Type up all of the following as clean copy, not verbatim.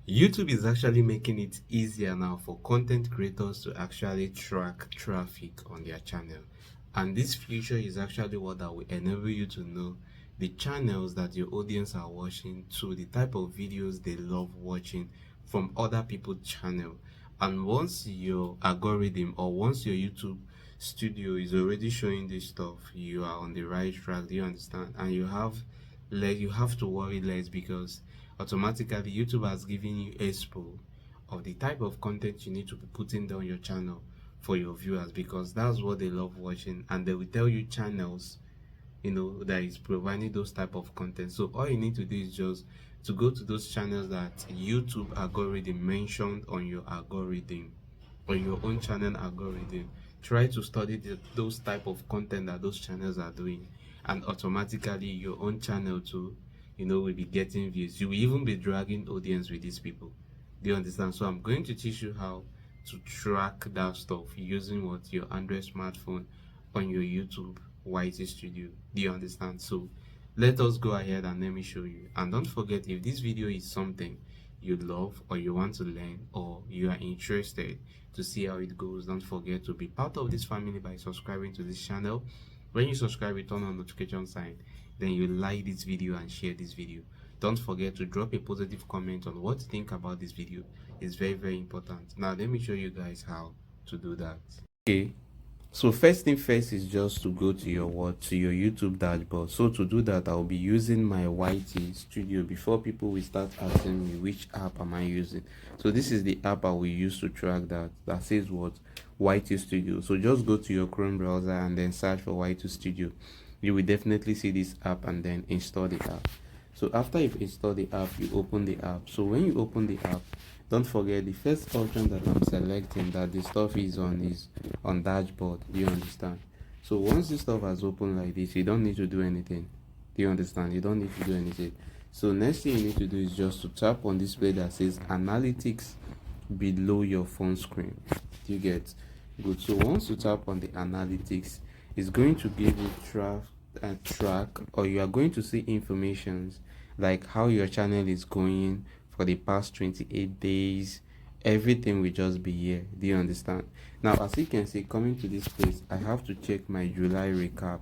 YouTube is actually making it easier now for content creators to actually track traffic on their channel. And this feature is actually what that will enable you to know the channels that your audience are watching, to the type of videos they love watching from other people's channel. And once your algorithm, or once your YouTube studio is already showing this stuff, you are on the right track. Do you understand? And you have to worry less, because automatically YouTube has given you expo of the type of content you need to be putting down your channel for your viewers, because that's what they love watching, and they will tell you channels that is providing those type of content. So all you need to do is just to go to those channels that YouTube algorithm mentioned on your algorithm, on your own channel algorithm. Try to study those type of content that those channels are doing, and automatically your own channel too will be getting views. You will even be dragging audience with these people. Do you understand? So I'm going to teach you how to track that stuff using what your Android smartphone on your YouTube YT Studio. Do you understand? So let us go ahead and let me show you. And don't forget, if this video is something you love, or you want to learn, or you are interested to see how it goes, don't forget to be part of this family by subscribing to this channel. When you subscribe, you turn on notification sign, then you like this video and share this video. Don't forget to drop a positive comment on what you think about this video. It's very, very important. Now let me show you guys how to do that. Okay, so first thing first is just to go to your YouTube dashboard. So to do that, I'll be using my YT Studio. Before people will start asking me which app am I using, so this is the app I will use to track that says what, YT Studio. So just go to your Chrome browser and then search for YT Studio. You will definitely see this app, and then install the app. So after you've installed the app, you open the app. So when you open the app, don't forget the first option that I'm selecting, that the stuff is on dashboard. Do you understand? So once this stuff has opened like this, you don't need to do anything. Do you understand? You don't need to do anything. So next thing you need to do is just to tap on this play that says analytics below your phone screen. Do you get? Good. So once you tap on the analytics, it's going to give you track, or you are going to see informations like how your channel is going for the past 28 days. Everything will just be here. Do you understand? Now, as you can see, coming to this place, I have to check my July recap.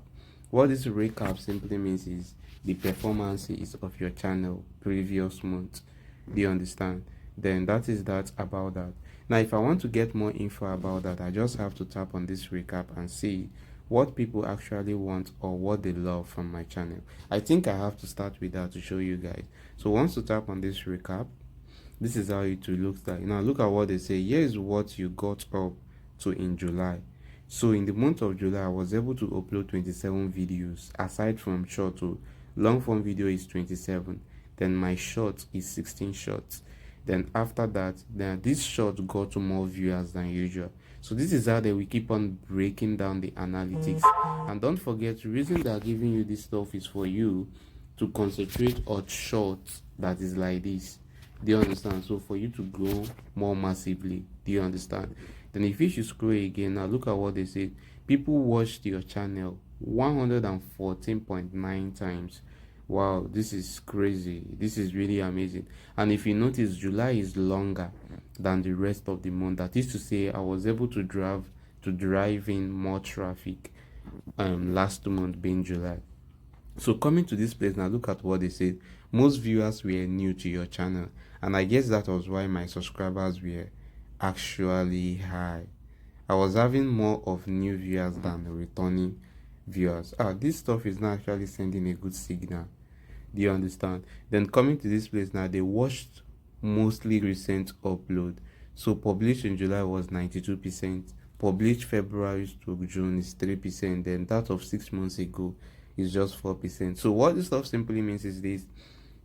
What this recap simply means is the performances of your channel previous month. Do you understand? Then that is that about that. Now if I want to get more info about that, I just have to tap on this recap and see what people actually want or what they love from my channel. I think I have to start with that to show you guys. So once you tap on this recap, this is how it will look like. Now look at what they say. Here is what you got up to in July. So in the month of July, I was able to upload 27 videos. Aside from short, to long form video is 27. Then my short is 16 shorts. Then after that, then this short got to more viewers than usual. So this is how they will keep on breaking down the analytics. And don't forget, the reason they are giving you this stuff is for you to concentrate on shorts that is like this. Do you understand? So for you to grow more massively. Do you understand? Then if you should scroll again, now look at what they said. People watched your channel 114.9 times. Wow, this is crazy. This is really amazing. And if you notice, July is longer than the rest of the month. That is to say, I was able to drive in more traffic last month, being July. So coming to this place now, look at what they said. Most viewers were new to your channel, and I guess that was why my subscribers were actually high. I was having more of new viewers than returning viewers. This stuff is not actually sending a good signal. Do you understand? Then coming to this place now, they watched mostly recent upload. So published in July was 92%, published February to June is 3%, then that of 6 months ago is just 4%. So what this stuff simply means is this: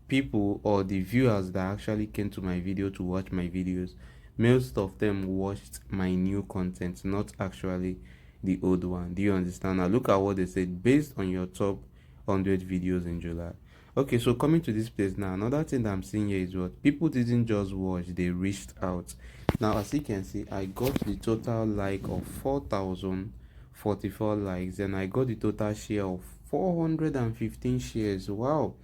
people, or the viewers that actually came to my video to watch my videos, most of them watched my new content, not actually the old one. Do you understand? Now look at what they said based on your top 100 videos in July. Okay, so coming to this place now, another thing that I'm seeing here is what people didn't just watch, they reached out. Now as you can see, I got the total like of 4,044 likes, and I got the total share of 415 shares. Wow,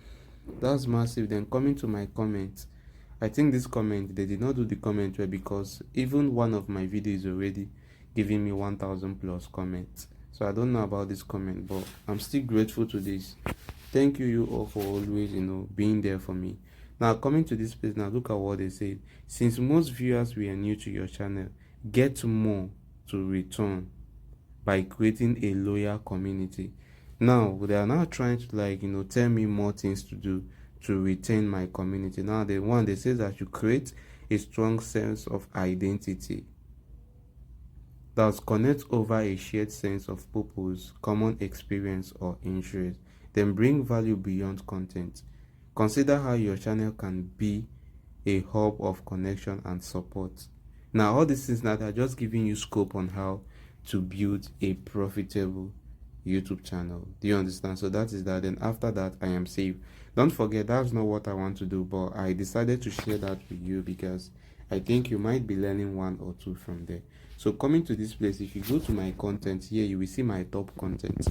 that's massive. Then coming to my comments, I think this comment, they did not do the comment well, because even one of my videos already giving me 1000 plus comments. So I don't know about this comment, but I'm still grateful to this. Thank you all for always, being there for me. Now, coming to this place, now look at what they said. Since most viewers were new to your channel, get more to return by creating a loyal community. Now they are now trying to tell me more things to do to retain my community. Now they say that you create a strong sense of identity that connects over a shared sense of purpose, common experience, or interest. Then bring value beyond content. Consider how your channel can be a hub of connection and support. Now, all these things that are just giving you scope on how to build a profitable YouTube channel. Do you understand? So that is that. Then after that, I am safe. Don't forget, that's not what I want to do, but I decided to share that with you because I think you might be learning one or two from there. So coming to this place, if you go to my content here, you will see my top content.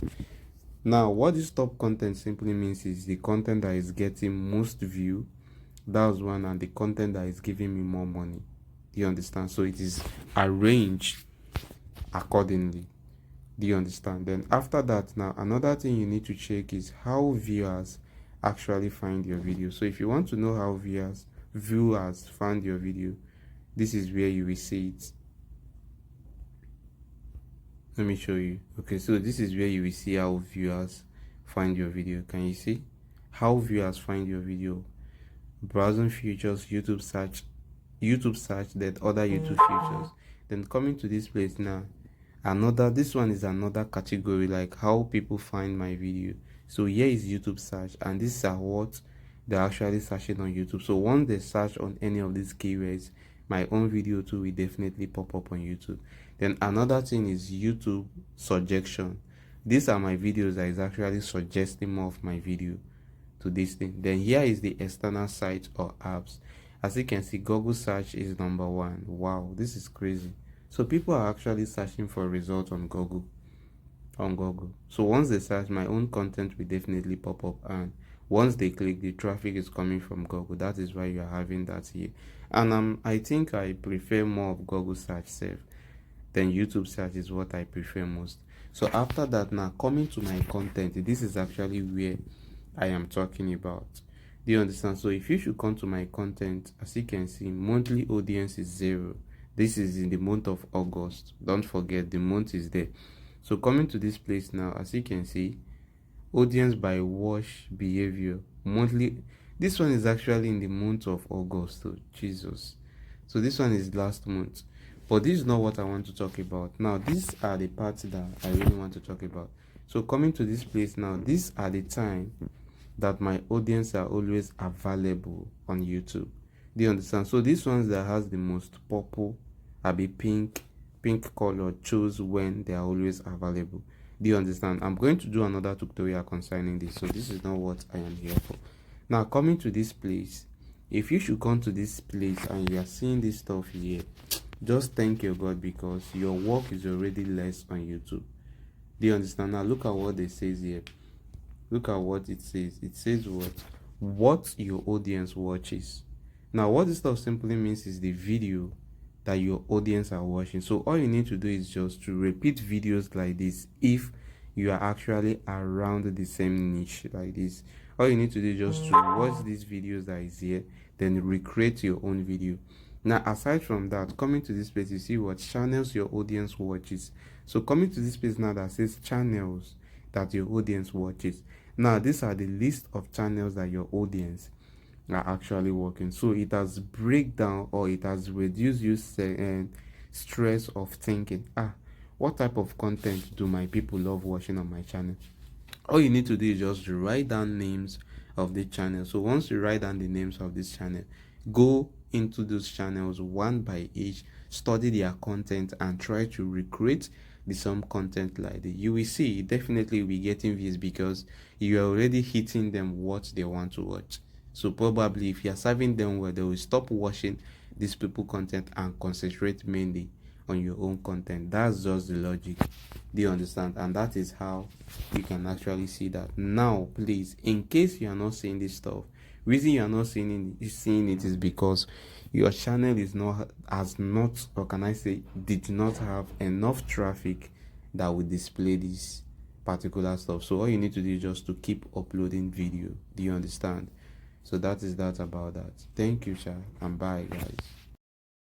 Now, what this top content simply means is the content that is getting most view. That's one, and the content that is giving me more money. Do you understand? So it is arranged accordingly. Do you understand? Then after that, now another thing you need to check is how viewers actually find your video. So if you want to know how viewers find your video, this is where you will see it. Let me show you. Okay, so this is where you will see how viewers find your video. Can you see how viewers find your video? Browsing features, YouTube search, then other YouTube features. Then coming to this place now, this one is another category, like how people find my video. So here is YouTube search, and this is what they're actually searching on YouTube. So once they search on any of these keywords, my own video too will definitely pop up on YouTube. Then another thing is YouTube suggestion. These are my videos that is actually suggesting more of my video to this thing. Then here is the external site or apps. As you can see, Google search is number 1. Wow, this is crazy. So people are actually searching for results on Google. So once they search, my own content will definitely pop up, and once they click, the traffic is coming from Google. That is why you are having that here. And I think I prefer more of Google search safe than YouTube search is what I prefer most. So after that, now coming to my content, this is actually where I am talking about. Do you understand? So if you should come to my content, as you can see, monthly audience is 0. This is in the month of August. Don't forget, the month is there. So coming to this place now, as you can see, audience by watch behavior monthly. This one is actually in the month of August. Oh Jesus. So this one is last month, but this is not what I want to talk about now. These are the parts that I really want to talk about. So coming to this place now, these are the time that my audience are always available on YouTube. Do you understand? So these ones that has the most purple, pink color, choose when they are always available. Do you understand? I'm going to do another tutorial concerning this, so this is not what I am here for. Now coming to this place, if you should come to this place and you are seeing this stuff here, just thank your God, because your work is already less on YouTube. Do you understand? Now look at what it says here. Look at what it says. It says what your audience watches. Now what this stuff simply means is the video that your audience are watching. So all you need to do is just to repeat videos like this if you are actually around the same niche like this. All you need to do is just to watch these videos that is here, then recreate your own video. Now aside from that, coming to this place, you see what channels your audience watches. So coming to this place now that says channels that your audience watches. Now these are the list of channels that your audience are actually working. So it has break down, or it has reduced you stress of thinking, what type of content do my people love watching on my channel? All you need to do is just to write down names of the channel. So once you write down the names of this channel, go into those channels one by each, study their content, and try to recreate the some content like that. You will see definitely will be getting views because you are already hitting them what they want to watch. So probably if you are serving them well, they will stop watching these people content and concentrate mainly on your own content. That's just the logic. Do you understand? And that is how you can actually see that. Now please, in case you are not seeing this stuff, Reason you are not seeing it is because your channel is not has not, or can I say, did not have enough traffic that will display this particular stuff. So all you need to do is just to keep uploading video. Do you understand? So that is that about that. Thank you, Sha, and bye, guys.